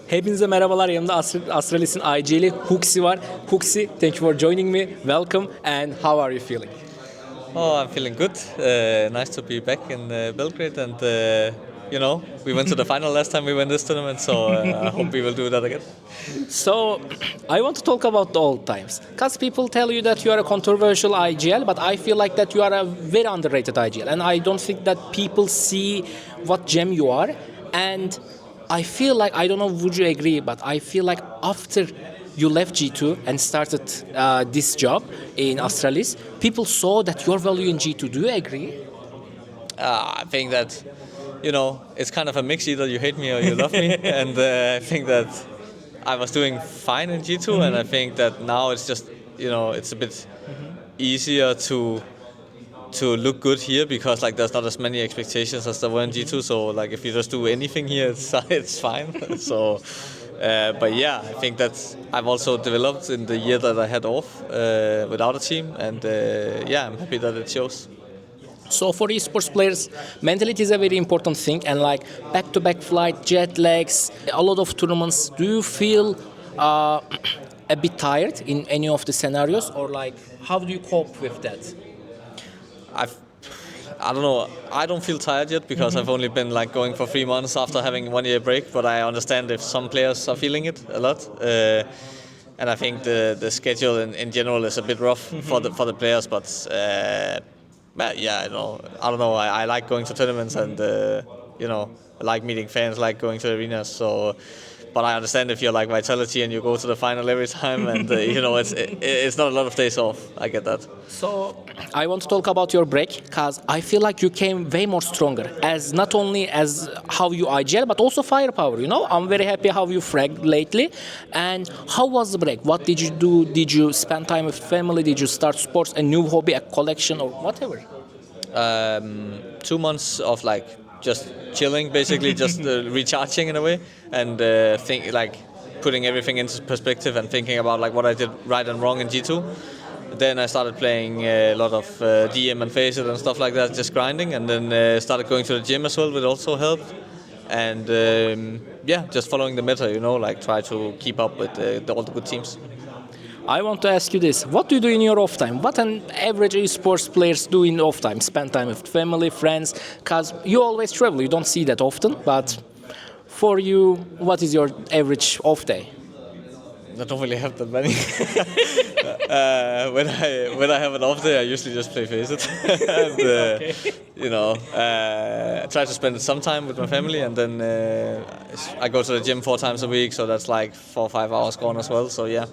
Hepinize merhabalar. Yanımda Astralis'in IGL'i HooXi var. HooXi, thank you for joining me. Welcome. And how are you feeling? Oh, I'm feeling good. Nice to be back in Belgrade, and we went to the final last time we went this tournament, so I hope we will do that again. So, I want to talk about the old times. Because people tell you that you are a controversial IGL, but I feel like that you are a very underrated IGL. And I don't think that people see what gem you are. And I feel like, I don't know, would you agree, but I feel like after you left G2 and started this job in Astralis, people saw that your value in G2. Do you agree? I think that, it's kind of a mix. Either you hate me or you love me. And I think that I was doing fine in G2, and I think that now it's just, it's a bit easier to look good here because there's not as many expectations as there were in G2. So if you just do anything here, it's fine. So, but yeah, I think that I've also developed in the year that I had off without a team, and I'm happy that it shows. So for esports players, mentality is a very important thing, and back-to-back flight, jet lags, a lot of tournaments. Do you feel a bit tired in any of the scenarios, or how do you cope with that? I don't know. I don't feel tired yet because I've only been going for 3 months after having 1 year break. But I understand if some players are feeling it a lot, and I think the schedule in general is a bit rough for the players. But I don't know. I like going to tournaments, and I like meeting fans, like going to arenas. So. But I understand if you're like Vitality and you go to the final every time, and it's not a lot of days off. I get that. So I want to talk about your break because I feel like you came way more stronger as not only as how you IGL but also firepower. I'm very happy how you fragged lately. And how was the break? What did you do? Did you spend time with family? Did you start sports, a new hobby, a collection, or whatever? 2 months of just chilling, basically, just recharging in a way, and putting everything into perspective and thinking about what I did right and wrong in G2. Then I started playing a lot of DM and Faceit and stuff like that, just grinding, and then started going to the gym as well, which also helped. And just following the meta, try to keep up with all the good teams. I want to ask you this. What do you do in your off time? What an average esports players do in off time? Spend time with family, friends, because you always travel. You don't see that often, but for you, what is your average off day? I don't really have that many. When I have an off day, I usually just play Faceit. And, I try to spend some time with my family, and then I go to the gym 4 times a week, so that's 4 or 5 hours gone as well. So yeah,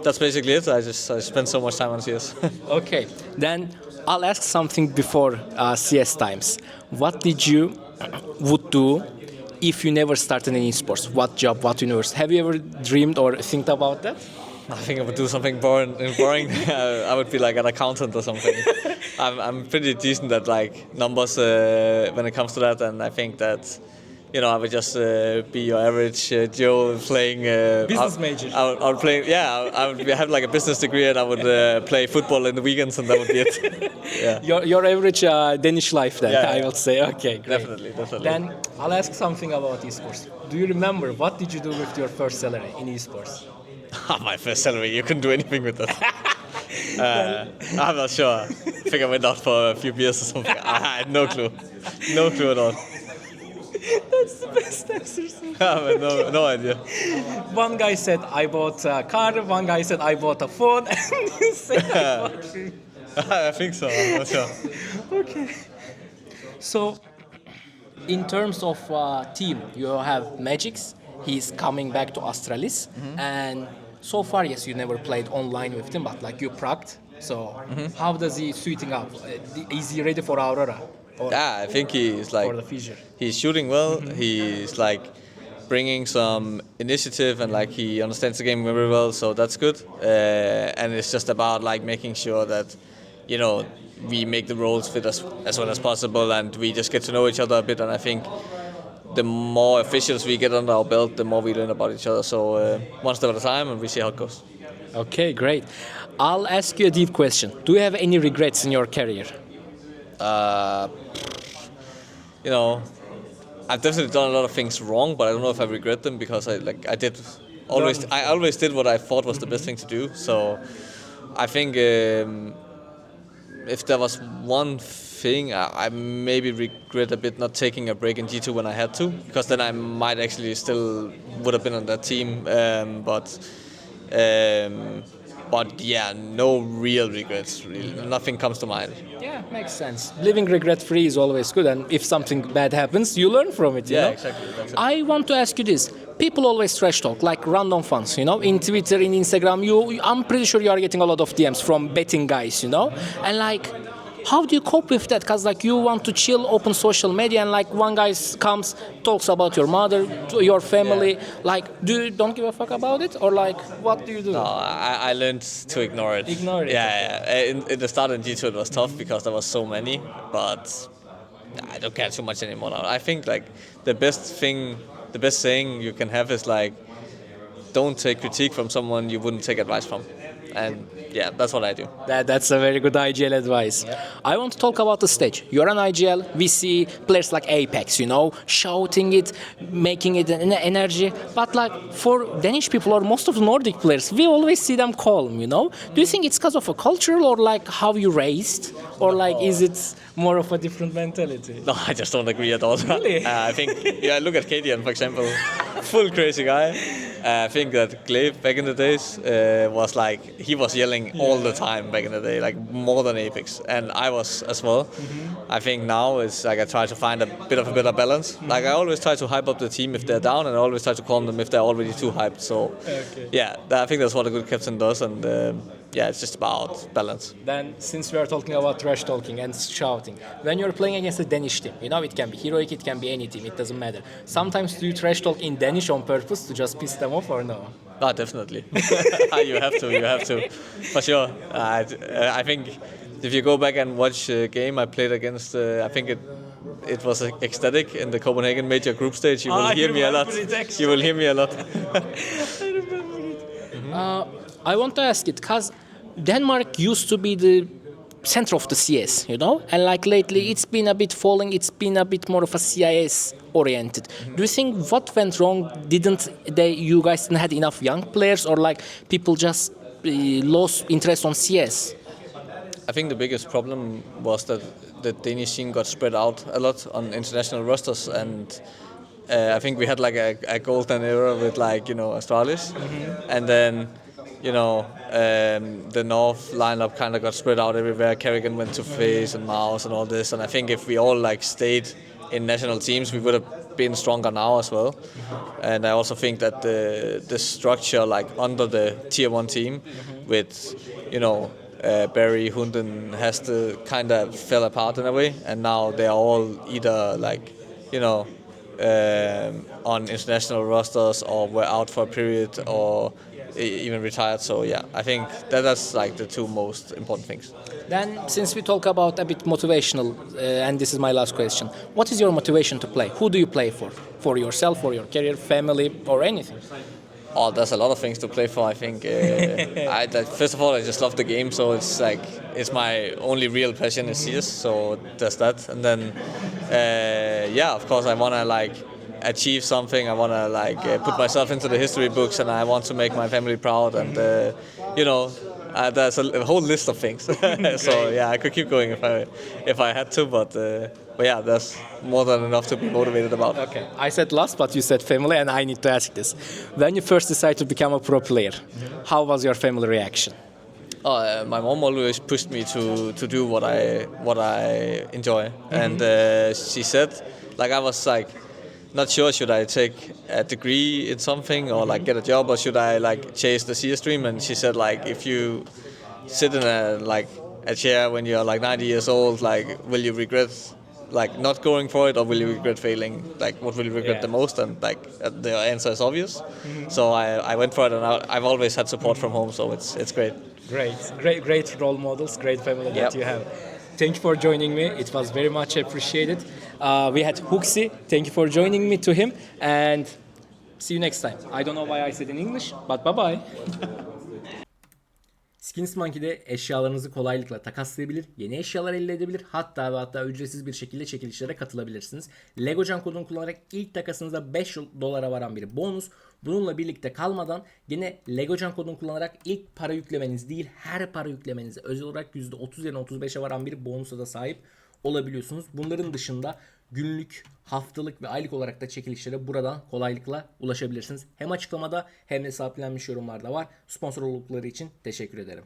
that's basically it. I spend so much time on CS. Okay, then I'll ask something before CS times. What did you would do if you never started in esports? What job, what university? Have you ever dreamed or think about that? I think I would do something boring. I would be an accountant or something. I'm pretty decent at numbers when it comes to that, and I think that I would just be your average Joe playing. Business major. I would play. Yeah, I would have a business degree, and I would play football in the weekends, and that would be it. Yeah. Your average Danish life, then Yeah. I would say. Okay, great. Definitely. Then I'll ask something about esports. Do you remember what did you do with your first salary in esports? My first salary, you couldn't do anything with that. I'm not sure. I think I went out for a few beers or something. I had no clue. No clue at all. That's the best answer. No idea. One guy said I bought a car, one guy said I bought a phone, and you said I bought three. I think so, I'm not sure. Okay. So, in terms of team, you have Magix. He's coming back to Astralis, and so far, yes, you never played online with him, but you pranked. So, how does he suiting up? Is he ready for Aurora? I think he's for the future. He's shooting well. He's bringing some initiative, and he understands the game very well. So that's good. And it's just about making sure that we make the roles fit as well as possible, and we just get to know each other a bit. And I think the more officials we get under our belt, the more we learn about each other. So one step at a time, and we see how it goes. Okay, great. I'll ask you a deep question. Do you have any regrets in your career? I've definitely done a lot of things wrong, but I don't know if I regret them because I always did what I thought was the best thing to do. So I think if there was one thing, I maybe regret a bit not taking a break in G2 when I had to, because then I might actually still would have been on that team. But yeah, no real regrets. Really, nothing comes to mind. Yeah, makes sense. Living regret-free is always good, and if something bad happens, you learn from it. You know? Exactly. I want to ask you this: people always trash talk, like random fans, you know, in Twitter, in Instagram. I'm pretty sure you are getting a lot of DMs from betting guys, you know, and like, how do you cope with that? Because like you want to chill, open social media, and like one guy comes, talks about your mother, your family. Yeah. Like, don't give a fuck about it, or like, what do you do? No, I learned to ignore it. Ignore it. Yeah. In the start in G2 it was tough because there was so many, but I don't care too much anymore now. I think like the best saying you can have is like, don't take critique from someone you wouldn't take advice from. And yeah, that's what I do. That's a very good IGL advice. I want to talk about the stage. You're an IGL. We see players like Apex, you know, shouting it, making it an energy. But like for Danish people or most of the Nordic players, we always see them calm, you know. Do you think it's because of a cultural or like how you raised, or like is it more of a different mentality? No, I just don't agree at all. Really? I think, look at Kadian, for example. Full crazy guy. I think that Glaive back in the days was like, he was yelling all the time back in the day, like more than Apex. And I was as well. Mm-hmm. I think now it's like I try to find a bit of a better balance. Mm-hmm. Like I always try to hype up the team if they're down, and I always try to calm them if they're already too hyped. So yeah, I think that's what a good captain does. And it's just about balance. Then, since we are talking about trash talking and shouting, when you're playing against a Danish team, you know, it can be heroic, it can be any team, it doesn't matter. Sometimes do you trash talk in Danish on purpose to just piss them off, or no? No, definitely. You have to, for sure. I think if you go back and watch a game I played against, I think it was ecstatic in the Copenhagen major group stage. You will hear me a lot. You will hear me a lot. I remember it. I want to ask it because Denmark used to be the center of the CS, you know, and like lately it's been a bit falling. It's been a bit more of a CIS oriented. Mm-hmm. Do you think what went wrong? You guys didn't have enough young players, or like people just lost interest on CS? I think the biggest problem was that the Danish scene got spread out a lot on international rosters, and I think we had like a golden era with like, you know, Astralis, and then, you know, the North lineup kind of got spread out everywhere. Kerrigan went to FaZe and Mouse and all this, and I think if we all like stayed in national teams, we would have been stronger now as well. And I also think that the structure like under the tier 1 team with, you know, Barry, Hunden, has to kind of fell apart in a way, and now they are all either like, you know, on international rosters or were out for a period or even retired. So yeah, I think that's like the two most important things. Then, since we talk about a bit motivational, and this is my last question, what is your motivation to play? Who do you play for? For yourself, for your career, family, or anything? Oh, there's a lot of things to play for. I think first of all, I just love the game, so it's like it's my only real passion is CS. So there's that, and then of course I wanna like achieve something. I wanna like put myself into the history books, and I want to make my family proud, and you know. There's a whole list of things. So yeah, I could keep going if I had to, but yeah, that's more than enough to be motivated about. Okay, I said last, but you said family, and I need to ask this: when you first decided to become a pro player, how was your family reaction? My mom always pushed me to do what I enjoy, and she said, like I was like, not sure, should I take a degree in something or like get a job, or should I like chase the CS dream? And she said, like, if you sit in a chair when you're like 90 years old, like, will you regret like not going for it, or will you regret failing? Like, what will you regret the most? And like the answer is obvious. So I went for it, and I've always had support from home, so it's great. Great role models, great family that you have. Thank you for joining me. It was very much appreciated. We had HooXi. Thank you for joining me to him, and see you next time. I don't know why I said in English, but bye-bye. Skins Monkey'de eşyalarınızı kolaylıkla takaslayabilir, yeni eşyalar elde edebilir, hatta ve hatta ücretsiz bir şekilde çekilişlere katılabilirsiniz. LEGOCAN kodunu kullanarak ilk takasınızda 5 dolara varan bir bonus. Bununla birlikte kalmadan yine LEGOCAN kodunu kullanarak ilk para yüklemeniz değil, her para yüklemenize özel olarak %30 yerine 35'e varan bir bonusa da sahip olabiliyorsunuz. Bunların dışında günlük, haftalık ve aylık olarak da çekilişlere buradan kolaylıkla ulaşabilirsiniz. Hem açıklamada hem de sabitlenmiş yorumlarda var. Sponsor oldukları için teşekkür ederim.